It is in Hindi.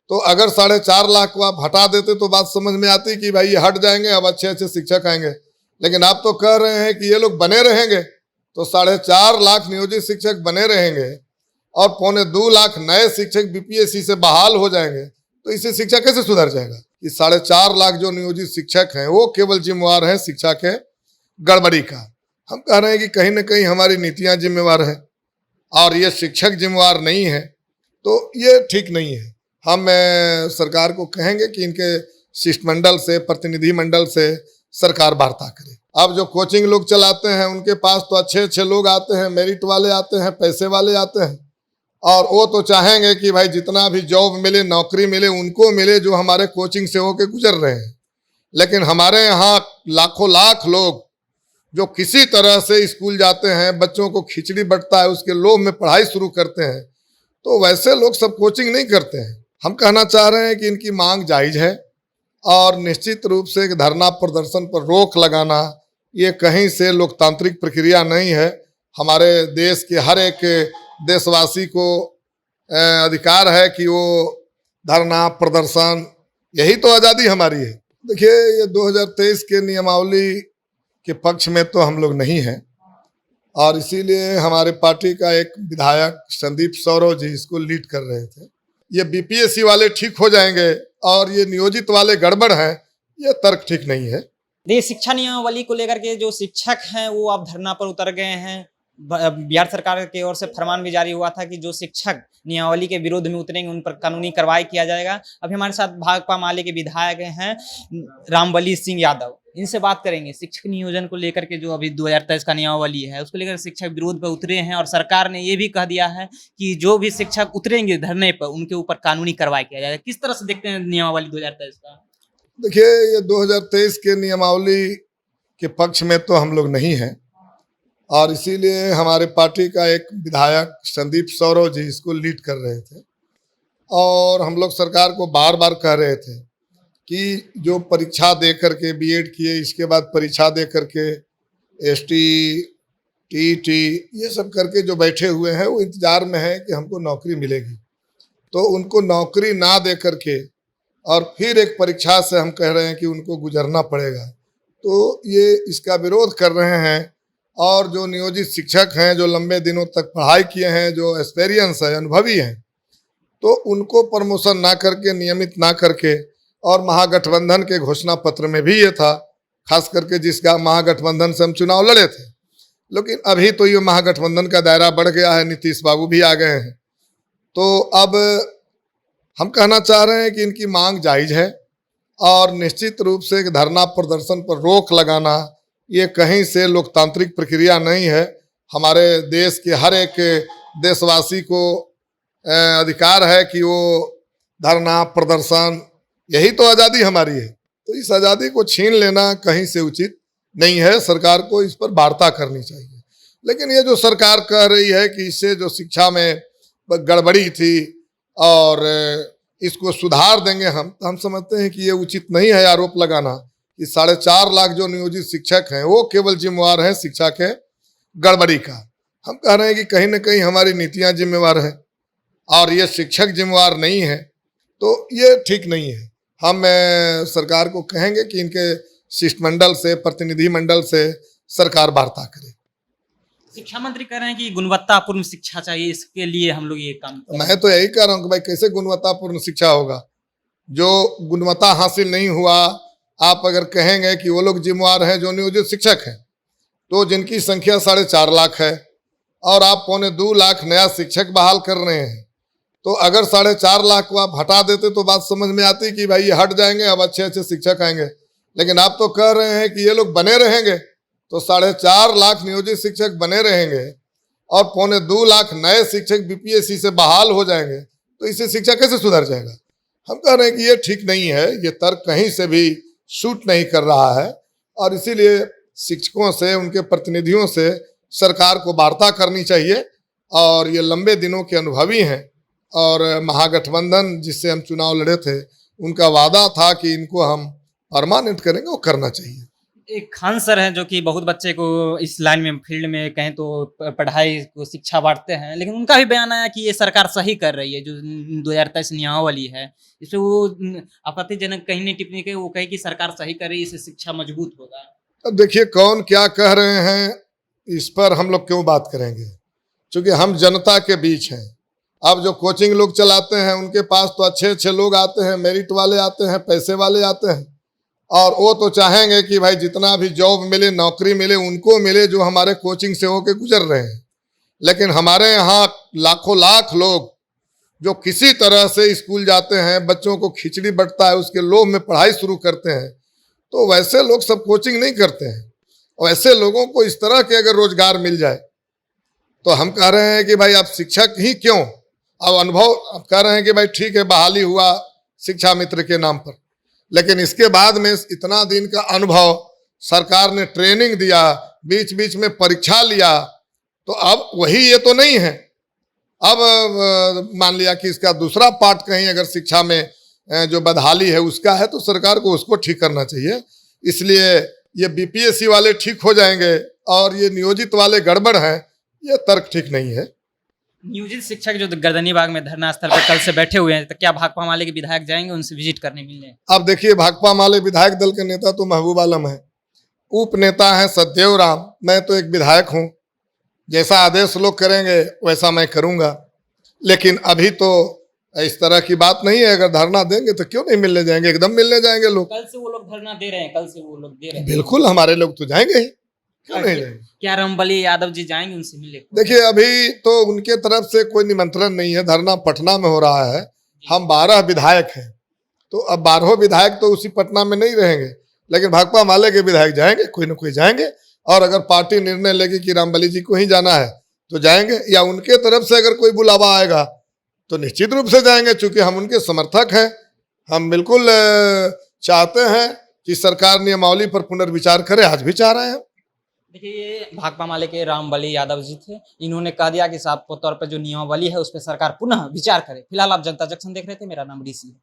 तो अगर 4.5 लाख को आप हटा देते तो बात समझ में आती कि भाई ये हट जाएंगे, अब अच्छे अच्छे शिक्षक आएंगे। लेकिन आप तो कह रहे हैं कि ये लोग बने रहेंगे, तो 4.5 लाख नियोजित शिक्षक बने रहेंगे और 1.25 लाख नए शिक्षक बीपीएससी से बहाल हो जाएंगे, तो इससे शिक्षा कैसे सुधर जाएगा? कि 4.5 लाख जो नियोजित शिक्षक हैं वो केवल जिम्मेवार हैं शिक्षा के गड़बड़ी का। हम कह रहे हैं कि कहीं ना कहीं हमारी नीतियां जिम्मेवार है और ये शिक्षक जिम्मेवार नहीं है, तो ये ठीक नहीं है। हम सरकार को कहेंगे कि इनके शिष्टमंडल से, प्रतिनिधि मंडल से सरकार वार्ता करे। अब जो कोचिंग लोग चलाते हैं उनके पास तो अच्छे अच्छे लोग आते हैं, मेरिट वाले आते हैं, पैसे वाले आते हैं, और वो तो चाहेंगे कि भाई जितना भी जॉब मिले, नौकरी मिले, उनको मिले जो हमारे कोचिंग से होके गुजर रहे हैं। लेकिन हमारे यहाँ लाखों लाख लोग जो किसी तरह से स्कूल जाते हैं, बच्चों को खिचड़ी बंटता है उसके लोभ में पढ़ाई शुरू करते हैं, तो वैसे लोग सब कोचिंग नहीं करते हैं। हम कहना चाह रहे हैं कि इनकी मांग जायज़ है और निश्चित रूप से एक धरना प्रदर्शन पर रोक लगाना ये कहीं से लोकतांत्रिक प्रक्रिया नहीं है। हमारे देश के हर एक देशवासी को अधिकार है कि वो धरना प्रदर्शन, यही तो आज़ादी हमारी है। देखिए, ये 2023 के नियमावली के पक्ष में तो हम लोग नहीं हैं और इसीलिए हमारे पार्टी का एक विधायक संदीप सौरव जी इसको लीड कर रहे थे। ये बीपीएससी वाले ठीक हो जाएंगे और ये नियोजित वाले गड़बड़ हैं, ये तर्क ठीक नहीं है। देखिए, शिक्षा नियमावली को लेकर के जो शिक्षक हैं वो अब धरना पर उतर गए हैं। बिहार सरकार की ओर से फरमान भी जारी हुआ था कि जो शिक्षक नियमावली के विरोध में उतरेंगे उन पर कानूनी कार्रवाई किया जाएगा। अभी हमारे साथ भाकपा माले के विधायक हैं रामबली सिंह यादव, इनसे बात करेंगे। शिक्षक नियोजन को लेकर के जो अभी 2023 का नियमावली है उसको लेकर शिक्षक विरोध पर उतरे हैं और सरकार ने ये भी कह दिया है कि जो भी शिक्षक उतरेंगे धरने पर उनके ऊपर कानूनी कार्रवाई किया जाएगा। किस तरह से देखते हैं नियमावली 2023 का? देखिए, ये 2023 के नियमावली के पक्ष में तो हम लोग नहीं हैं और इसीलिए हमारे पार्टी का एक विधायक संदीप सौरव जी इसको लीड कर रहे थे और हम लोग सरकार को बार बार कह रहे थे कि जो परीक्षा दे करके बीएड किए, इसके बाद परीक्षा दे करके एसटी, टीईटी ये सब करके जो बैठे हुए हैं वो इंतजार में है कि हमको नौकरी मिलेगी, तो उनको नौकरी ना दे करके और फिर एक परीक्षा से हम कह रहे हैं कि उनको गुजरना पड़ेगा, तो ये इसका विरोध कर रहे हैं। और जो नियोजित शिक्षक हैं, जो लंबे दिनों तक पढ़ाई किए हैं, जो एक्सपीरियंस है, अनुभवी हैं, तो उनको प्रमोशन ना करके, नियमित ना करके, और महागठबंधन के घोषणा पत्र में भी ये था, खास करके जिसका महागठबंधन से हम चुनाव लड़े थे। लेकिन अभी तो ये महागठबंधन का दायरा बढ़ गया है, नीतीश बाबू भी आ गए हैं, तो अब हम कहना चाह रहे हैं कि इनकी मांग जायज़ है और निश्चित रूप से एक धरना प्रदर्शन पर रोक लगाना ये कहीं से लोकतांत्रिक प्रक्रिया नहीं है। हमारे देश के हर एक देशवासी को अधिकार है कि वो धरना प्रदर्शन, यही तो आज़ादी हमारी है, तो इस आज़ादी को छीन लेना कहीं से उचित नहीं है। सरकार को इस पर वार्ता करनी चाहिए। लेकिन ये जो सरकार कह रही है कि इससे जो शिक्षा में गड़बड़ी थी और इसको सुधार देंगे हम समझते हैं कि ये उचित नहीं है आरोप लगाना कि 4.5 लाख जो नियोजित शिक्षक हैं वो केवल जिम्मेवार हैं शिक्षा के गड़बड़ी का। हम कह रहे हैं कि कहीं ना कहीं हमारी नीतियां जिम्मेवार है और ये शिक्षक जिम्मेवार नहीं है, तो ये ठीक नहीं है। हम सरकार को कहेंगे कि इनके शिष्टमंडल से, प्रतिनिधि मंडल से सरकार वार्ता करे। शिक्षा मंत्री कह रहे हैं कि गुणवत्तापूर्ण शिक्षा चाहिए, इसके लिए हम लोग ये काम करें। मैं तो यही कह रहा हूँ कि भाई कैसे गुणवत्तापूर्ण शिक्षा होगा? जो गुणवत्ता हासिल नहीं हुआ, आप अगर कहेंगे कि वो लोग जिम्मेवार हैं जो नियोजित शिक्षक हैं, तो जिनकी संख्या 4.5 लाख है और आप 1.25 लाख नया शिक्षक बहाल कर रहे हैं, तो अगर 4.5 लाख को आप हटा देते तो बात समझ में आती कि भाई ये हट जाएंगे, अब अच्छे अच्छे शिक्षक आएंगे। लेकिन आप तो कह रहे हैं कि ये लोग बने रहेंगे, तो 4.5 लाख नियोजित शिक्षक बने रहेंगे और 1.25 लाख नए शिक्षक बीपीएससी से बहाल हो जाएंगे, तो इससे शिक्षा कैसे सुधर जाएगा? हम कह रहे हैं कि ये ठीक नहीं है, ये तर्क कहीं से भी सूट नहीं कर रहा है और इसीलिए शिक्षकों से, उनके प्रतिनिधियों से सरकार को वार्ता करनी चाहिए। और ये लंबे दिनों के अनुभवी हैं और महागठबंधन जिससे हम चुनाव लड़े थे, उनका वादा था कि इनको हम परमानेंट करेंगे, वो करना चाहिए। एक खान सर हैं जो कि बहुत बच्चे को इस लाइन में फील्ड में कहें तो पढ़ाई को शिक्षा बांटते हैं, लेकिन उनका भी बयान आया कि ये सरकार सही कर रही है जो 2023 नियमावली है। इसमें वो आपत्तिजनक कहीं नहीं टिप्पणी की, वो कहे कि सरकार सही कर रही है, इससे शिक्षा मजबूत होगा। अब देखिए कौन क्या कह रहे हैं इस पर हम लोग क्यों बात करेंगे, क्योंकि हम जनता के बीच हैं। अब जो कोचिंग लोग चलाते हैं उनके पास तो अच्छे अच्छे लोग आते हैं, मेरिट वाले आते हैं, पैसे वाले आते हैं, और वो तो चाहेंगे कि भाई जितना भी जॉब मिले, नौकरी मिले, उनको मिले जो हमारे कोचिंग से होके गुजर रहे हैं। लेकिन हमारे यहाँ लाखों लाख लोग जो किसी तरह से स्कूल जाते हैं, बच्चों को खिचड़ी बंटता है उसके लोभ में पढ़ाई शुरू करते हैं, तो वैसे लोग सब कोचिंग नहीं करते हैं। और ऐसे लोगों को इस तरह के अगर रोजगार मिल जाए तो हम कह रहे हैं कि भाई आप शिक्षक ही क्यों, अब अनुभव आप कह रहे हैं कि भाई ठीक है बहाली हुआ शिक्षा मित्र के नाम पर, लेकिन इसके बाद में इतना दिन का अनुभव, सरकार ने ट्रेनिंग दिया, बीच बीच में परीक्षा लिया, तो अब वही ये तो नहीं है। अब मान लिया कि इसका दूसरा पार्ट कहीं अगर शिक्षा में जो बदहाली है उसका है तो सरकार को उसको ठीक करना चाहिए। इसलिए ये बीपीएससी वाले ठीक हो जाएंगे और ये नियोजित वाले गड़बड़ हैं, ये तर्क ठीक नहीं है। नियोजित शिक्षक जो गर्दनीबाग में धरना स्थल पर कल से बैठे हुए हैं, तो क्या भाकपा माले के विधायक जाएंगे उनसे विजिट करने मिलने? अब देखिए भाकपा माले विधायक दल के नेता तो महबूब आलम है, उप नेता है सत्यदेव राम, मैं तो एक विधायक हूँ, जैसा आदेश लोग करेंगे वैसा मैं करूँगा। लेकिन अभी तो इस तरह की बात नहीं है, अगर धरना देंगे तो क्यों नहीं मिलने जाएंगे, एकदम मिलने जाएंगे लोग। कल से वो लोग धरना दे रहे हैं, कल से वो लोग दे रहे हैं। बिल्कुल हमारे लोग तो जाएंगे ही, क्यों नहीं जाएंगे। क्या रामबली यादव जी जाएंगे उनसे मिले? देखिए अभी तो उनके तरफ से कोई निमंत्रण नहीं है, धरना पटना में हो रहा है। हम 12 विधायक हैं, तो अब 12 विधायक तो उसी पटना में नहीं रहेंगे, लेकिन भाकपा माले के विधायक जाएंगे, कोई ना कोई जाएंगे। और अगर पार्टी निर्णय लेगी कि रामबली जी को ही जाना है तो जाएंगे, या उनके तरफ से अगर कोई बुलावा आएगा तो निश्चित रूप से जाएंगे, चूंकि हम उनके समर्थक हैं। हम बिल्कुल चाहते हैं कि सरकार नियमावली पर पुनर्विचार करे, आज भी चाह रहे हैं। देखिए ये भाकपा माले के रामबली यादव जी थे, इन्होंने कह दिया कि साफ तौर पर जो नियमावली है उस पर सरकार पुनः विचार करे। फिलहाल आप जनता जंक्शन देख रहे थे, मेरा नाम ऋषि है।